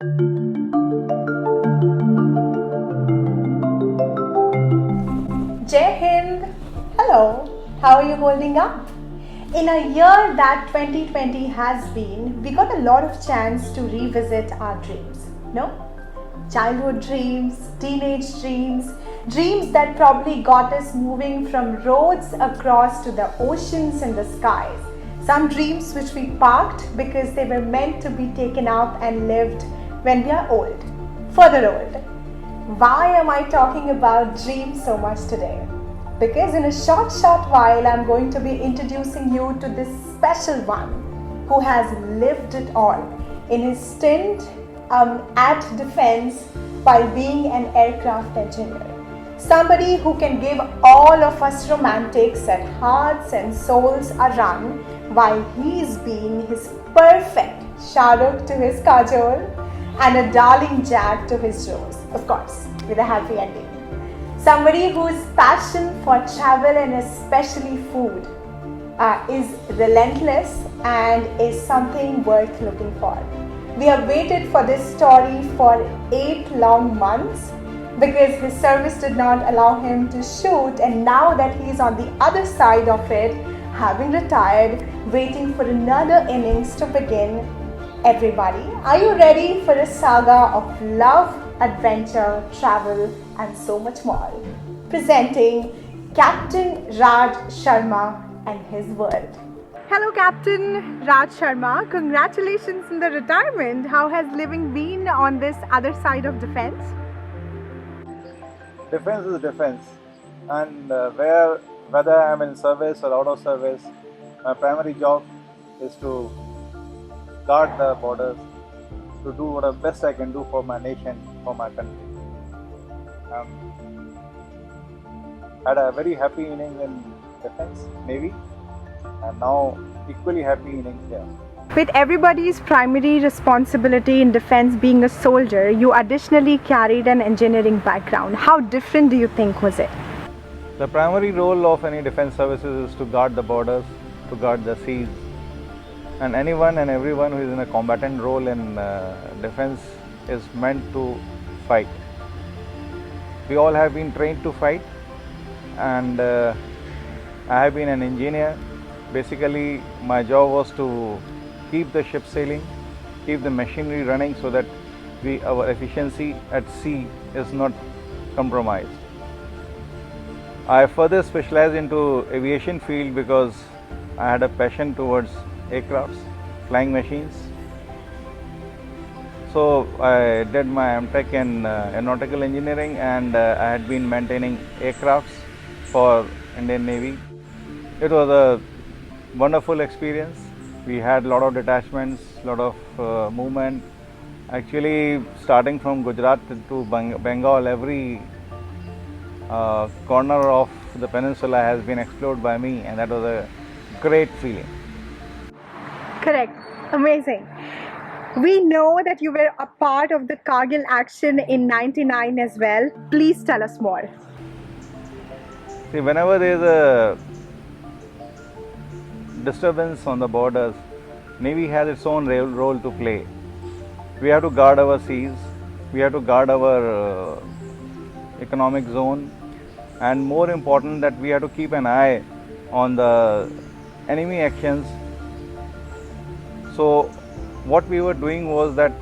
Jai Hind! Hello, how are you holding up? In a year that 2020 has been, we got a lot of chance to revisit our dreams, no? Childhood dreams, teenage dreams, dreams that probably got us moving from roads across to the oceans and the skies. Some dreams which we parked because they were meant to be taken up and lived when we are old, further old. Why am I talking about dreams so much today? Because in a short while, I'm going to be introducing you to this special one who has lived it all in his stint at defense while being an aircraft engineer. Somebody who can give all of us romantics at hearts and souls a run while he's being his perfect Shahrukh to his Kajol and a darling Jack to his Rose, of course, with a happy ending. Somebody whose passion for travel and especially food is relentless and is something worth looking for. We have waited for this story for 8 long months because his service did not allow him to shoot, and now that he is on the other side of it, having retired, waiting for another innings to begin. Everybody, are you ready for a saga of love, adventure, travel, and so much more? Presenting Captain Raj Sharma and his world. Hello, Captain Raj Sharma. Congratulations on the retirement. How has living been on this other side of defense? Defense is defense, and whether I'm in service or out of service, my primary job is to guard the borders, to do what the best I can do for my nation, for my country. Had a very happy inning in defense, Navy, and now equally happy innings here. With everybody's primary responsibility in defense being a soldier, you additionally carried an engineering background. How different do you think was it? The primary role of any defense services is to guard the borders, to guard the seas, and anyone and everyone who is in a combatant role in defense is meant to fight. We all have been trained to fight, and I have been an engineer. Basically, my job was to keep the ship sailing, keep the machinery running so that our efficiency at sea is not compromised. I further specialized into aviation field because I had a passion towards aircrafts, flying machines. So I did my MTech in aeronautical engineering, and I had been maintaining aircrafts for Indian Navy. It was a wonderful experience. We had a lot of detachments, a lot of movement. Actually, starting from Gujarat to Bengal, every corner of the peninsula has been explored by me, and that was a great feeling. Correct. Amazing. We know that you were a part of the Kargil action in '99 as well. Please tell us more. See, whenever there is a disturbance on the borders, Navy has its own role to play. We have to guard our seas, we have to guard our economic zone, and more important that we have to keep an eye on the enemy actions. So what we were doing was that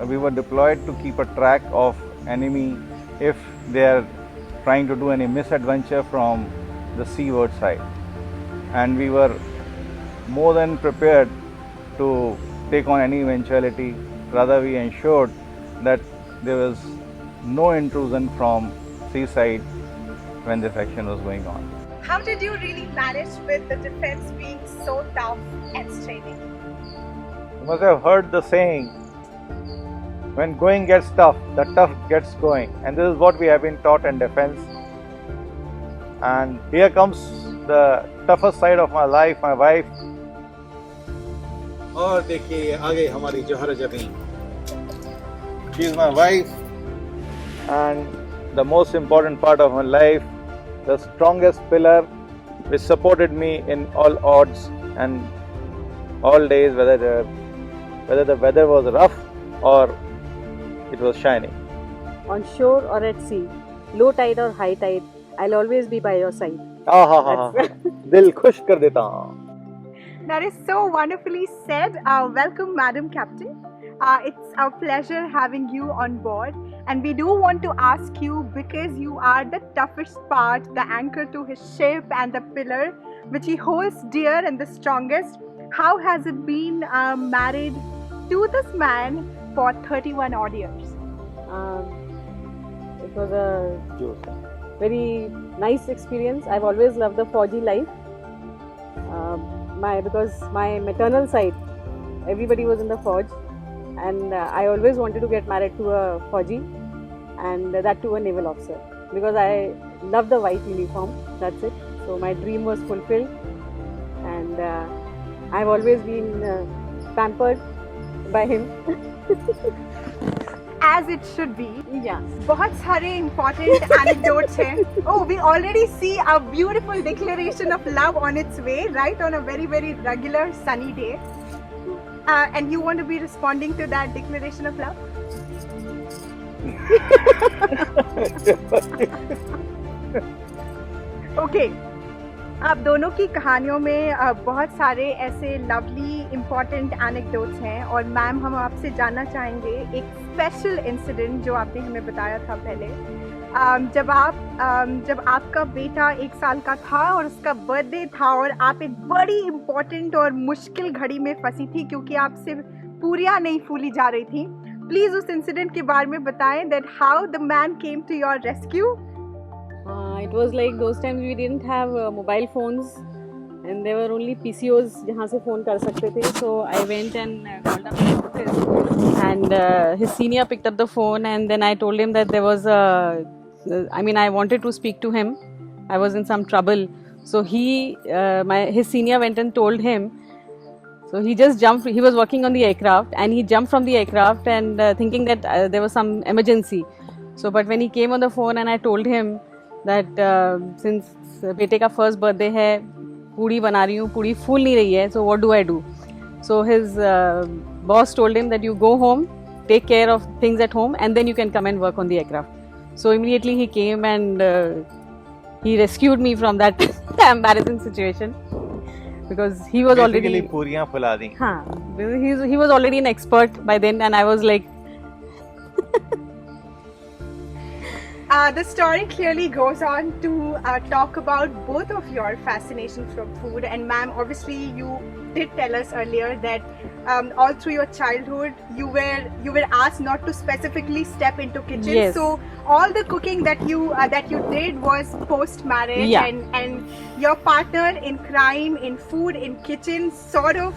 we were deployed to keep a track of enemy if they are trying to do any misadventure from the seaward side, and we were more than prepared to take on any eventuality. Rather, we ensured that there was no intrusion from seaside when this action was going on. How did you really manage with the defense being so tough and straining? You must have heard the saying, when going gets tough, the tough gets going. And this is what we have been taught in defense. And here comes the toughest side of my life, my wife. और देखिए आ गई हमारी जोहर Jabeen. She is my wife, and the most important part of my life, the strongest pillar which supported me in all odds and all days, whether the weather was rough or it was shining. On shore or at sea, low tide or high tide, I'll always be by your side. दिल खुश कर देता. That is so wonderfully said. Welcome, Madam Captain. It's a pleasure having you on board. And we do want to ask you, because you are the toughest part, the anchor to his ship and the pillar which he holds dear and the strongest, how has it been married to this man for 31 odd years? It was a very nice experience. I've always loved the Fauji life. Because my maternal side, everybody was in the Fauj, and I always wanted to get married to a Fauji, and that to a naval officer, because I love the white uniform. That's it. So my dream was fulfilled, and I've always been pampered by him. As it should be. Yeah. बहुत सारे important anecdotes हैं. Oh, we already see a beautiful declaration of love on its way, right on a very, very regular sunny day. And you want to be responding to that declaration of love? Okay. आप दोनों की कहानियों में बहुत सारे ऐसे lovely important anecdotes हैं, और मैम हम आपसे जानना चाहेंगे एक स्पेशल इंसिडेंट जो आपने हमें बताया था पहले, जब आपका बेटा 1 साल का था और उसका बर्थडे था, और आप एक बड़ी इम्पॉर्टेंट और मुश्किल घड़ी में फंसी थी क्योंकि आपसे पूरियां नहीं फूली जा रही थी. प्लीज़ उस इंसिडेंट के बारे में बताएं, that how the man came to your rescue. It was like those times we didn't have mobile phones, and there were only PCOs जहाँ से phone कर सकते थे. So I went and called up his office, and his senior picked up the phone, and then I told him that there was I wanted to speak to him. I was in some trouble. So his senior went and told him. So he just jumped. He was working on the aircraft, and he jumped from the aircraft and thinking that there was some emergency. So but when he came on the phone and I told him that since बेटे का first birthday है, पूड़ी बना रही हूँ, पूड़ी फूल नहीं रही है, so what do I do? So his boss told him that you go home, take care of things at home, and then you can come and work on the aircraft. So immediately he came and he rescued me from that embarrassing situation, because he was already पूरियां फुला दी. हाँ, he was already an expert by then, and I was like. The story clearly goes on to talk about both of your fascination from food, and ma'am, obviously you did tell us earlier that all through your childhood you were asked not to specifically step into kitchen. Yes. So all the cooking that you did was post marriage, Yeah. and your partner in crime, in food, in kitchen sort of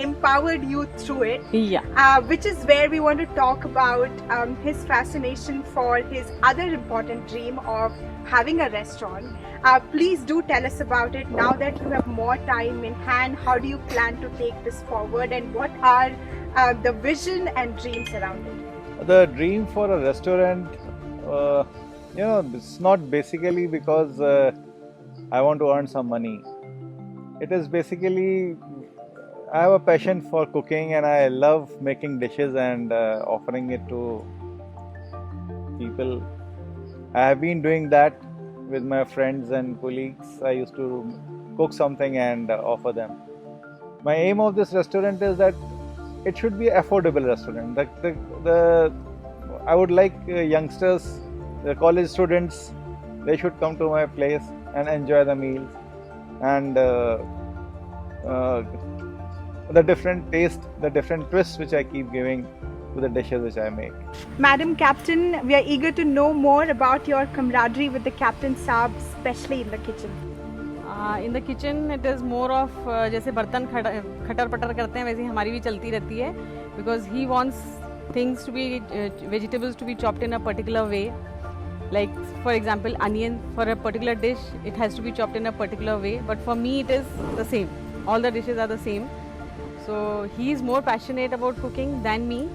empowered you through it. Yeah. Which is where we want to talk about his fascination for his other important dream of having a restaurant. Please do tell us about it now that you have more time in hand. How do you plan to take this forward, and what are the vision and dreams around it? The dream for a restaurant, it's not basically because I want to earn some money. It is basically I have a passion for cooking, and I love making dishes and offering it to people. I have been doing that with my friends and colleagues. I used to cook something and offer them. My aim of this restaurant is that it should be an affordable restaurant. I would like youngsters, the college students, they should come to my place and enjoy the meals, and the different taste, the different twists which I keep giving to the dishes which I make. Madam Captain, we are eager to know more about your camaraderie with the Captain Saab, especially in the kitchen. In the kitchen it is more of जैसे बर्तन खटर पटर करते हैं वैसे हमारी भी चलती रहती है, because he wants things to be vegetables to be chopped in a particular way. Like for example, onion for a particular dish, it has to be chopped in a particular way, but for me it is the same. All the dishes are the same. So he is more passionate about cooking than me,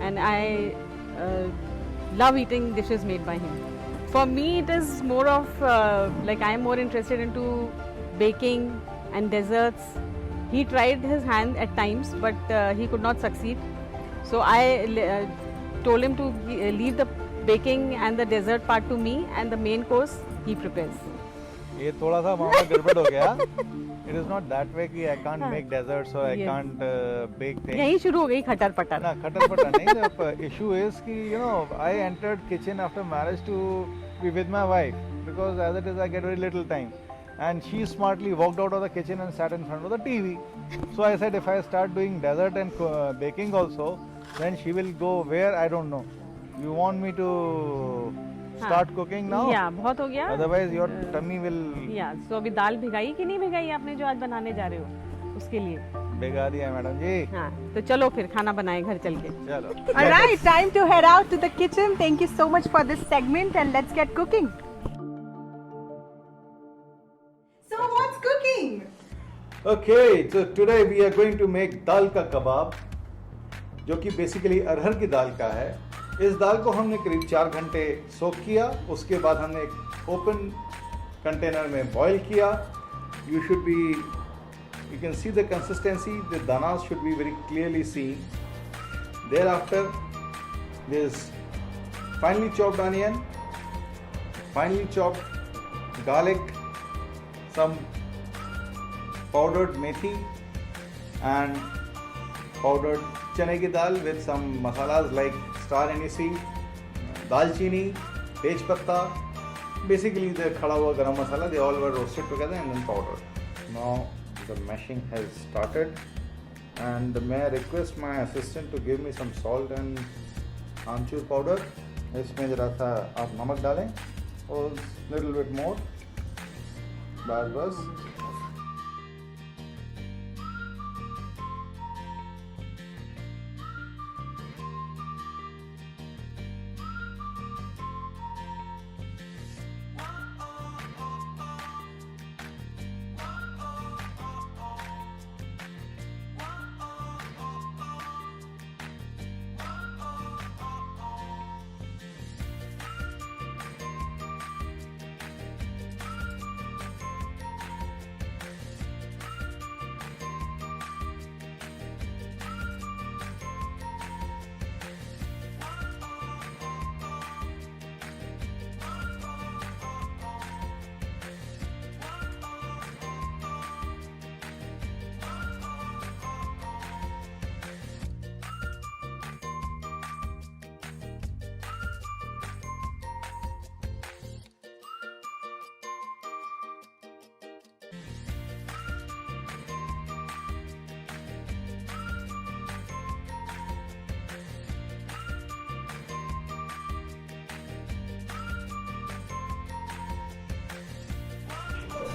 and I love eating dishes made by him. For me it is more of like I am more interested into baking and desserts. He tried his hand at times, but he could not succeed. So I told him to leave the baking and the dessert part to me, and the main course he prepares. ये थोड़ा सा मामला गड़बड़ हो गया. It is not that way कि I can't हाँ. make desserts or I Yes. can't bake things. यहीं शुरू हो गई खटर पटर. ना खटर पटर नहीं. The issue is कि you know I entered kitchen after marriage to be with my wife because as it is I get very little time, and she smartly walked out of the kitchen and sat in front of the TV. So I said if I start doing dessert and baking also, then she will go where I don't know. You want me to start cooking now? या बहुत हो गया. Otherwise your tummy will. या तो अभी दाल भिगाई कि नहीं भिगाई आपने जो आज बनाने जा रहे हो उसके लिए? भिगा दिया मैडम जी. हाँ तो चलो फिर खाना बनाएं घर चल के. चलो. Alright, time to head out to the kitchen. Thank you so much for this segment and let's get cooking. So what's cooking? Okay, so today we are going to make दाल का कबाब, जो कि बेसिकली अरहर की दाल का है. इस दाल को हमने करीब 4 घंटे सोक किया. उसके बाद हमने एक ओपन कंटेनर में बॉईल किया. You should be, you can see the consistency. The danas should be very clearly seen. Thereafter, there's finely chopped onion, finely chopped garlic, some powdered methi and powdered chane ki dal with some masalas like star anise, dalchini, tej patta, basically the khada hua garam masala, they all were roasted together and then powdered. Now the mashing has started and may I request my assistant to give me some salt and amchur powder. इसमें जरा सा आप नमक डालें और little bit more. बस.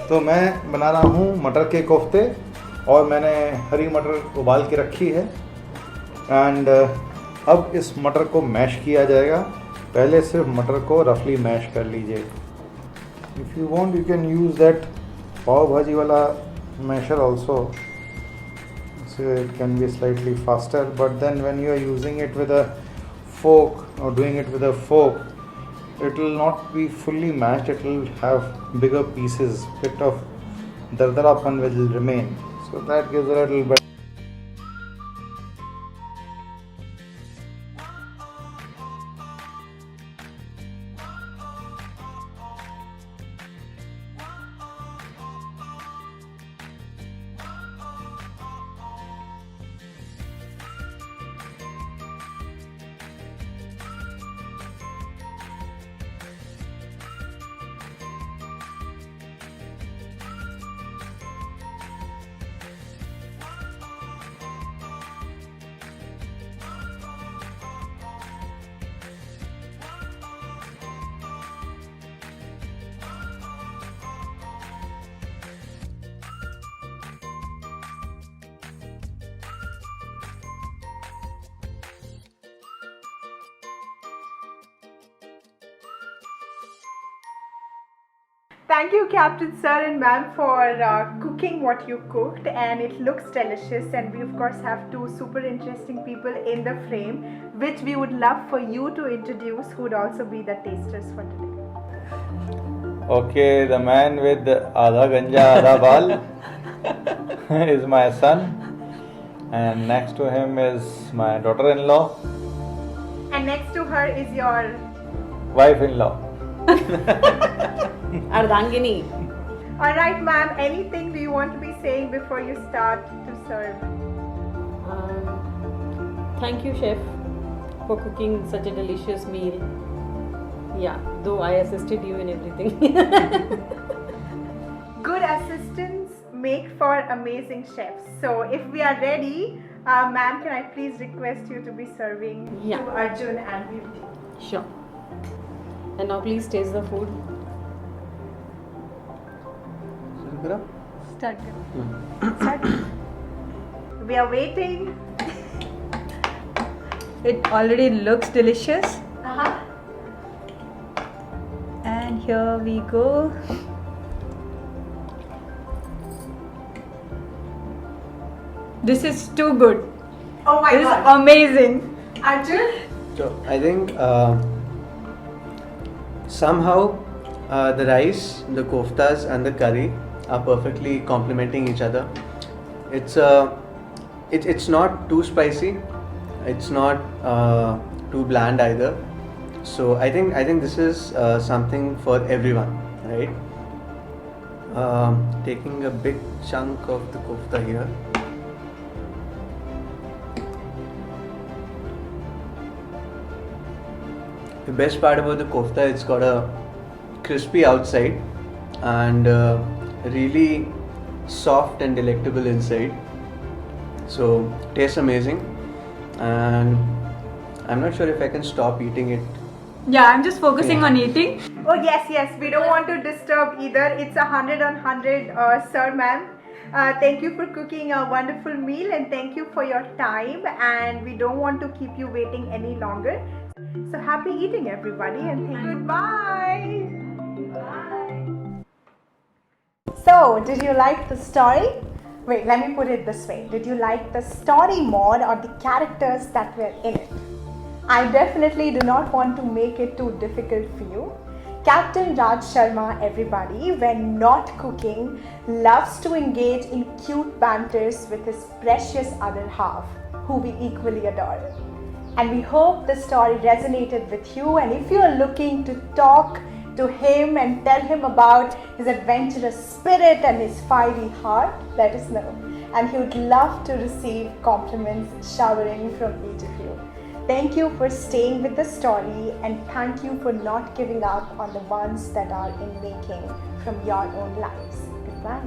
तो मैं बना रहा हूँ मटर के कोफ्ते और मैंने हरी मटर उबाल के रखी है. एंड अब इस मटर को मैश किया जाएगा. पहले सिर्फ मटर को रफली मैश कर लीजिए. If you want you can use that pav bhaji वाला masher also, so it can be slightly faster, but then when you are using it with a fork or doing it with a fork, it will not be fully mashed, it will have bigger pieces, bit of dardarapan will remain, so that gives a little bit. Thank you, Captain Sir and Ma'am, for cooking what you cooked, and it looks delicious. And we of course have two super interesting people in the frame, which we would love for you to introduce, who would also be the tasters for today. Okay, the man with Adha Ganja Adha Bal is my son, and next to him is my daughter-in-law. And next to her is your. Wife-in-law. Ardhangini. Alright, ma'am, anything do you want to be saying before you start to serve? Thank you, chef, for cooking such a delicious meal. Yeah, though I assisted you in everything. Good assistants make for amazing chefs. So if we are ready, ma'am, can I please request you to be serving Yeah. to Arjun and Beauty? Sure. And now please taste the food. Start. Start. We are waiting. It already looks delicious. Uh-huh. And here we go. This is too good. Oh my This is god. amazing. Arjun? So I think somehow the rice, the koftas, and the curry are perfectly complementing each other. It's not too spicy. It's not too bland either. So I think this is something for everyone, right? Taking a big chunk of the kofta here. The best part about the kofta, it's got a crispy outside and really soft and delectable inside. So tastes amazing, and I'm not sure if I can stop eating it. Yeah, I'm just focusing on eating. Oh yes, we don't want to disturb either. It's 100 on 100, sir, ma'am. Thank you for cooking a wonderful meal, and thank you for your time, and we don't want to keep you waiting any longer. So happy eating, everybody, and thank you. Goodbye. So, did you like the story? Wait, let me put it this way. Did you like the story more or the characters that were in it? I definitely do not want to make it too difficult for you. Captain Raj Sharma, everybody, when not cooking, loves to engage in cute banters with his precious other half, who we equally adore. And we hope the story resonated with you, and if you are looking to talk to him and tell him about his adventurous spirit and his fiery heart, let us know. And he would love to receive compliments showering from each of you. Thank you for staying with the story, and thank you for not giving up on the ones that are in making from your own lives. Goodbye.